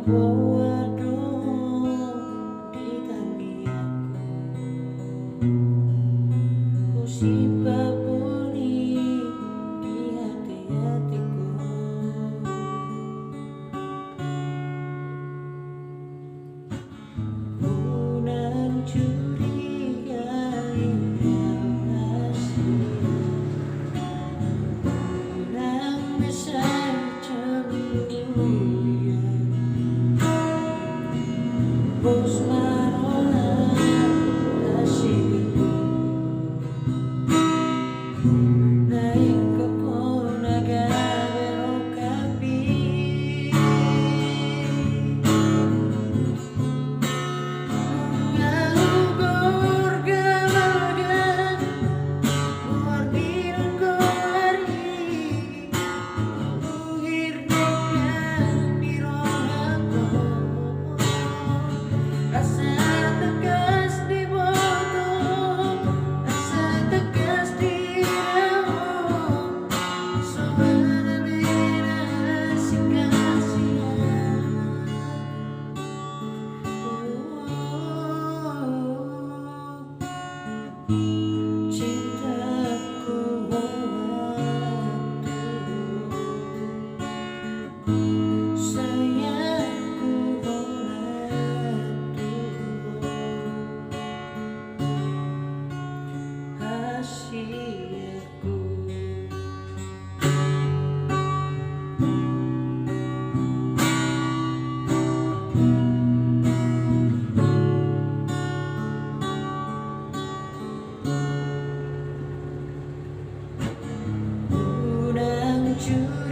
bawa dong di tanganku, ku simpan benih di hati-hatiku. Ku nan curigai rahasia, ku nan besar cemburu. Bos marola kasihku, naik koko naga berokapi, mengalugor galagan luar biru gori, uhir dengan di rohaku. Rasa tegas di botol, rasa tegas di daun, suara beda asing-asingnya. Cintaku menantu, sayangku menantu, rahasiaku. Ku nan curigai